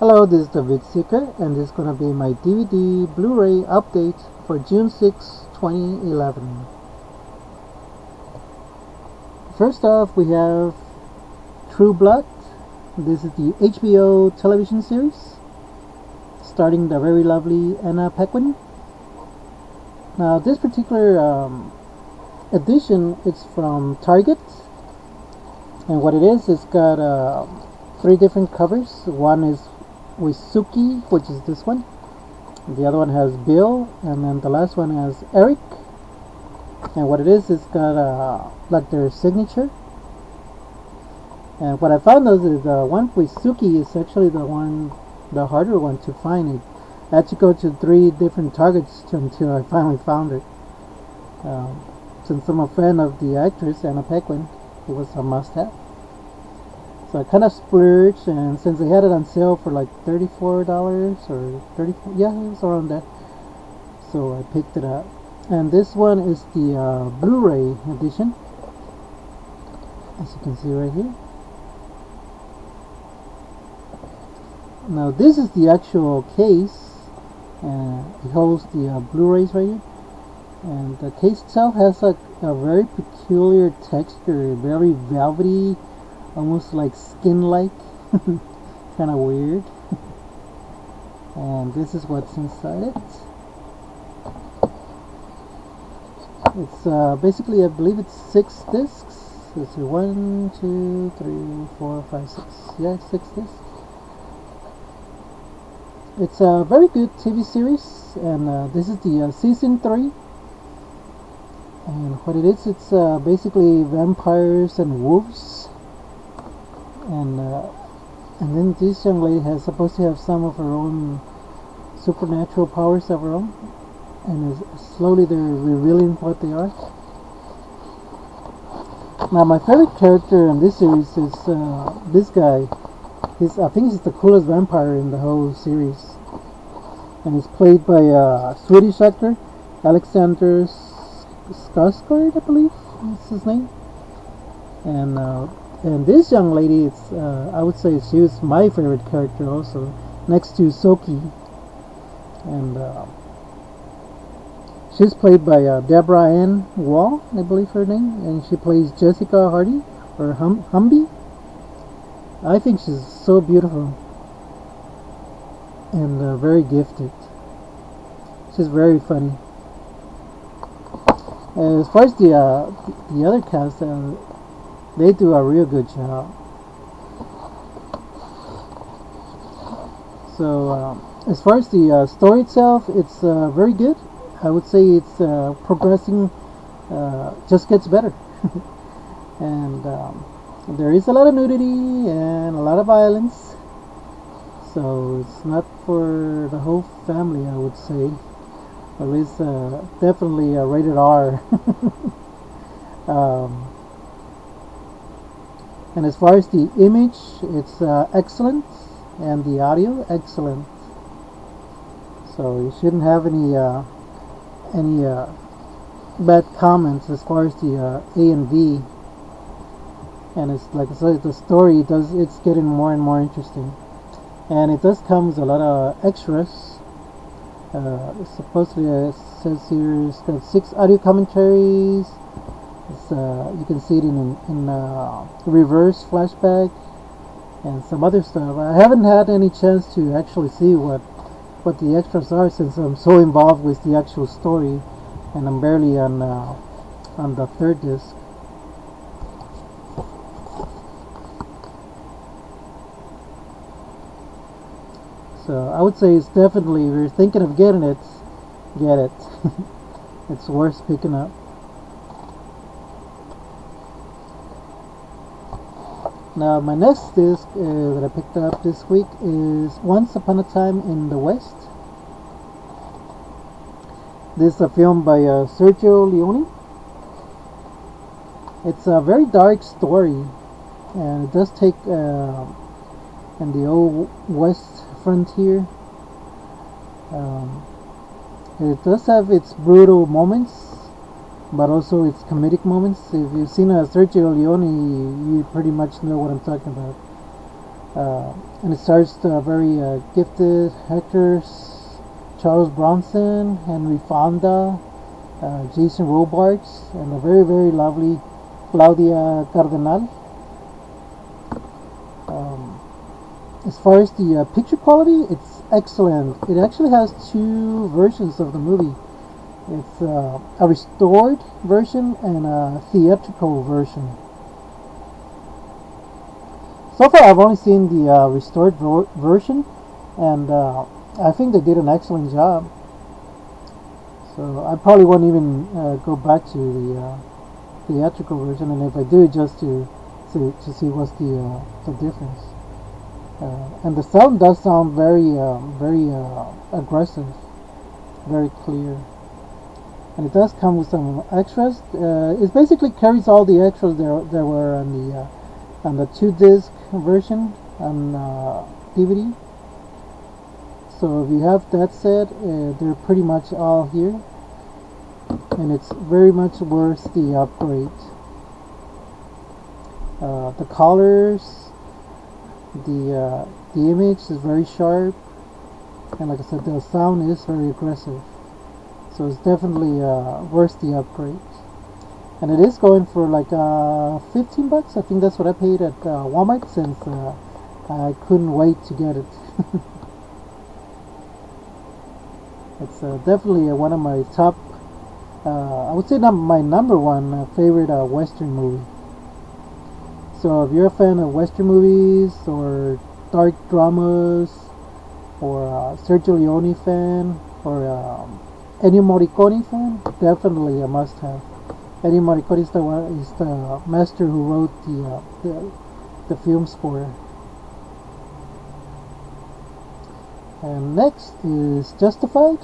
Hello, this is the Vid Seeker, and this is going to be my DVD Blu-ray update for June 6, 2011. First off, we have True Blood. This is the HBO television series, starring the very lovely Anna Paquin. Now, this particular edition is from Target, and what it is, it's got three different covers. One is with Suki, which is this one. The other one has Bill, and then the last one has Eric. And what it is, it's got like their signature. And what I found is the one with Suki is actually the harder one to find. I had to go to 3 different Targets until I finally found it. Since I'm a fan of the actress Anna Paquin, it was a must-have. So I kind of splurged, and since they had it on sale for like $34 or $34, yeah, it was around that. So I picked it up. And this one is the Blu-ray edition, as you can see right here. Now this is the actual case, and it holds the Blu-rays right here. And the case itself has like a very peculiar texture, very velvety, almost like skin-like, kind of weird. And this is what's inside it. It's basically, I believe it's 6 discs. Let's see, 1, 2, 3, 4, 5, 6. Yeah, 6 discs. It's a very good TV series, and this is the season 3. And what it is, it's basically vampires and wolves. And then this young lady has supposed to have some of her own supernatural powers of her own, and slowly they're revealing what they are. Now my favorite character in this series is this guy. I think he's the coolest vampire in the whole series, and he's played by a Swedish actor, Alexander Skarsgård, I believe is his name. And this young lady, I would say she was my favorite character also, next to Soki. And she's played by Deborah Ann Wall, I believe her name, and she plays Jessica Hardy, or Humby. I think she's so beautiful and very gifted. She's very funny. As far as the other cast, they do a real good job. So as far as the story itself, it's very good. I would say it's progressing, just gets better. And there is a lot of nudity and a lot of violence, so it's not for the whole family, I would say. At least definitely rated R. And as far as the image, it's excellent, and the audio excellent. So you shouldn't have any bad comments as far as the A and V. And it's like I said, the story it's getting more and more interesting, and it does come with a lot of extras. Supposedly, it says here it's got 6 audio commentaries. You can see it in reverse flashback and some other stuff. I haven't had any chance to actually see what the extras are, since I'm so involved with the actual story, and I'm barely on the 3rd disc. So I would say it's definitely, if you're thinking of getting it, get it. It's worth picking up. Now my next disc that I picked up this week is Once Upon a Time in the West. This is a film by Sergio Leone. It's a very dark story, and it does take in the old West frontier. It does have its brutal moments, but also its comedic moments. If you've seen Sergio Leone, you pretty much know what I'm talking about. And it stars the very gifted actors Charles Bronson, Henry Fonda, Jason Robards, and the very, very lovely Claudia Cardinal. As far as the picture quality, it's excellent. It actually has two versions of the movie. It's a restored version and a theatrical version. So far, I've only seen the restored version, and I think they did an excellent job. So I probably won't even go back to the theatrical version, and if I do, just to see what's the difference. And the sound does sound very aggressive, very clear, and it does come with some extras. It basically carries all the extras there were on the 2-disc version on DVD. So if you have that set, they're pretty much all here, and it's very much worth the upgrade. The colors, the image is very sharp, and like I said, the sound is very aggressive. So it's definitely worth the upgrade. And it is going for like $15. I think that's what I paid at Walmart, since I couldn't wait to get it. It's definitely one of my top, I would say not my number one favorite Western movie. So if you're a fan of Western movies or dark dramas, or a Sergio Leone fan, or Ennio Morricone fan, definitely a must-have. Ennio Morricone is the master who wrote the film score. And next is Justified.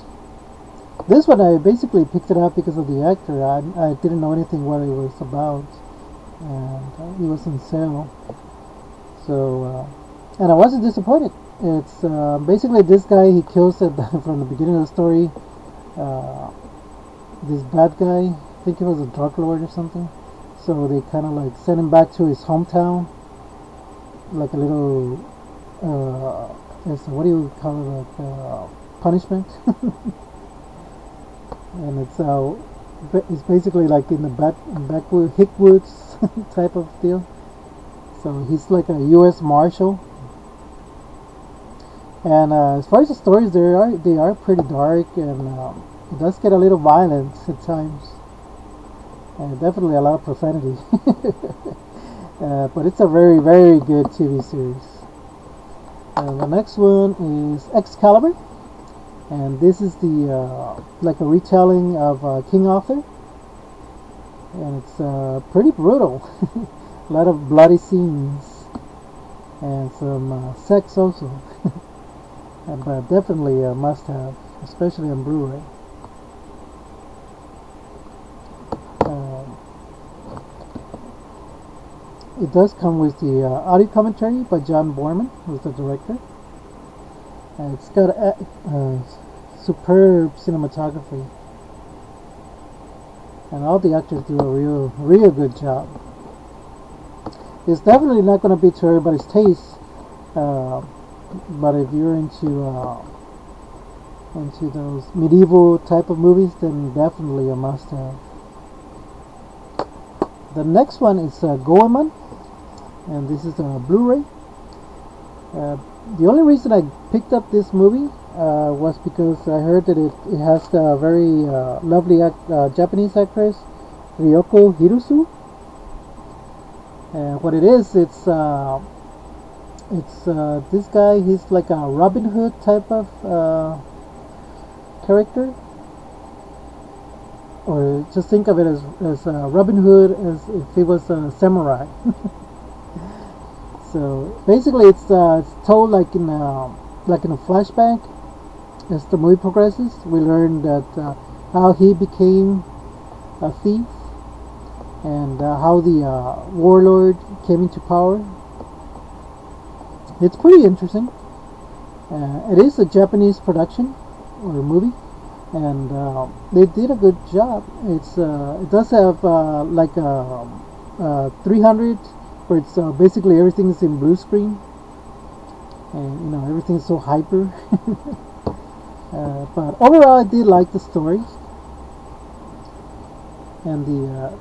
This one I basically picked it up because of the actor. I didn't know anything what it was about, and it was in sale. So, and I wasn't disappointed. It's basically this guy, he kills it from the beginning of the story. This bad guy, I think he was a drug lord or something. So they kind of like send him back to his hometown, like a little, what do you call it, like punishment. And it's basically like in the backwood Hickwoods type of deal. So he's like a U.S. Marshal. And as far as the stories, they are pretty dark, and it does get a little violent at times, and definitely a lot of profanity. But it's a very, very good TV series. The next one is Excalibur, and this is the like a retelling of King Arthur, and it's pretty brutal. A lot of bloody scenes and some sex also. But definitely a must-have, especially on Blu-ray. It does come with the audio commentary by John Boorman, who's the director. And it's got superb cinematography, and all the actors do a real good job. It's definitely not going to be to everybody's taste. But if you're into those medieval type of movies, then definitely a must-have. The next one is Goemon, and this is a Blu-ray. The only reason I picked up this movie was because I heard that it has a very lovely Japanese actress, Ryoko Hirusu. And what it is, it's this guy. He's like a Robin Hood type of character, or just think of it as Robin Hood as if he was a samurai. So basically, it's told like in a flashback. As the movie progresses, we learn that how he became a thief, and how the warlord came into power. It's pretty interesting. It is a Japanese production or movie, and they did a good job. It does have like a 300, where it's basically everything is in blue screen, and everything's so hyper. But overall, I did like the story, and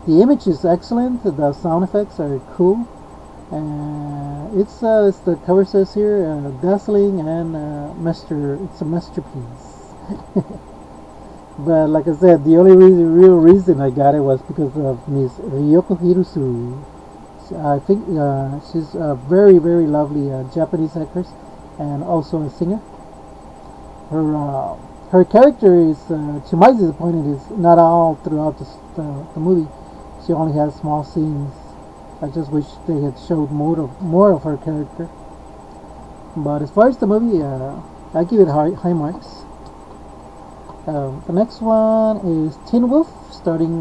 the image is excellent. The sound effects are cool, and it's the cover says here, dazzling and it's a masterpiece. But like I said, the only real reason I got it was because of Miss Ryoko Hirosuru. I think she's a very, very lovely Japanese actress and also a singer. Her character is, to my disappointment, is not all throughout the movie. She only has small scenes. I just wish they had showed more of her character. But as far as the movie, I give it high marks. The next one is Teen Wolf, starring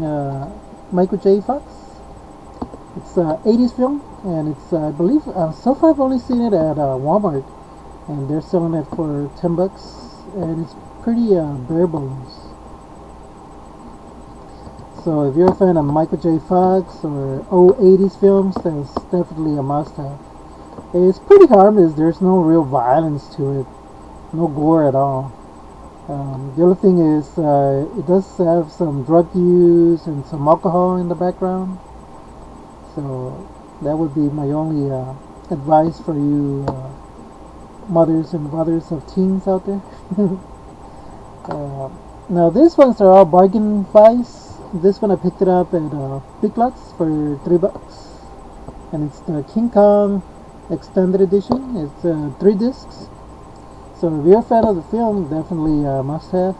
Michael J. Fox. It's an 80s film, and it's, I believe, so far I've only seen it at Walmart, and they're selling it for $10, and it's pretty bare bones. So if you're a fan of Michael J. Fox or old 80s films, that's definitely a must-have. It's pretty harmless. There's no real violence to it, no gore at all. The other thing is, it does have some drug use and some alcohol in the background. So that would be my only advice for you mothers and fathers of teens out there. Now these ones are all bargain buys. This one I picked it up at Big Lots for $3, and it's the King Kong Extended Edition. It's 3 discs. So if you're a fan of the film, definitely must have.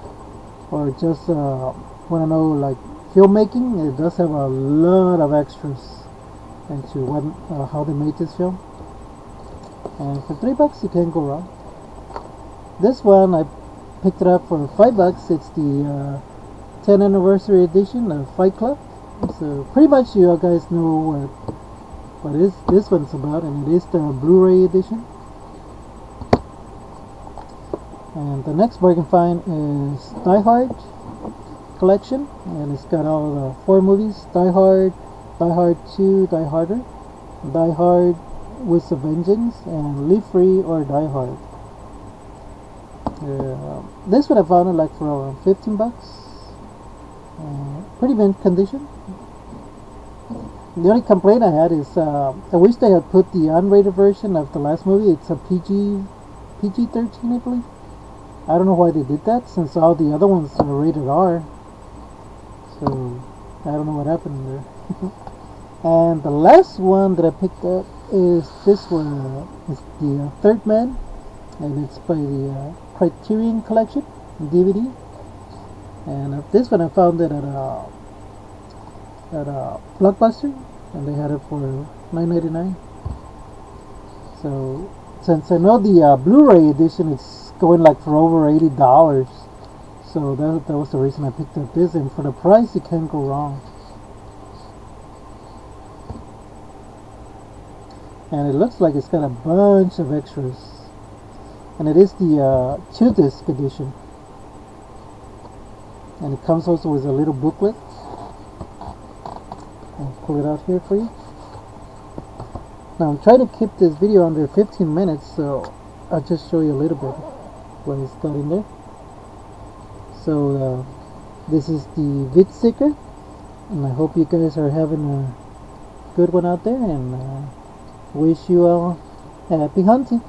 Or just want to know like filmmaking, it does have a lot of extras into how they made this film. And for $3 you can't go wrong. This one I picked it up for $5. It's the 10th anniversary edition of Fight Club. So pretty much you guys know what this one's about, and it is the Blu-ray edition. And the next bargain find is Die Hard collection, and it's got all the 4 movies: Die Hard, Die Hard 2, Die Harder, Die Hard with a Vengeance, and Live Free or Die Hard. This one I found it like for around $15. Pretty mint condition. The only complaint I had is I wish they had put the unrated version of the last movie. It's a PG-13, I believe. I don't know why they did that, since all the other ones are rated R. So I don't know what happened there. And the last one that I picked up is this one. It's the Third Man, and it's by the Criterion Collection DVD. And this one I found it at a Blockbuster, and they had it for $9.99. So since I know the Blu-ray edition, it's going like for over $80. So that was the reason I picked up this, and for the price you can't go wrong. And it looks like it's got a bunch of extras, and it is the 2-disc edition, and it comes also with a little booklet. I'll pull it out here for you. Now I'm trying to keep this video under 15 minutes, so I'll just show you a little bit what is got in there. So this is the VidSeeker, and I hope you guys are having a good one out there, and wish you all happy hunting.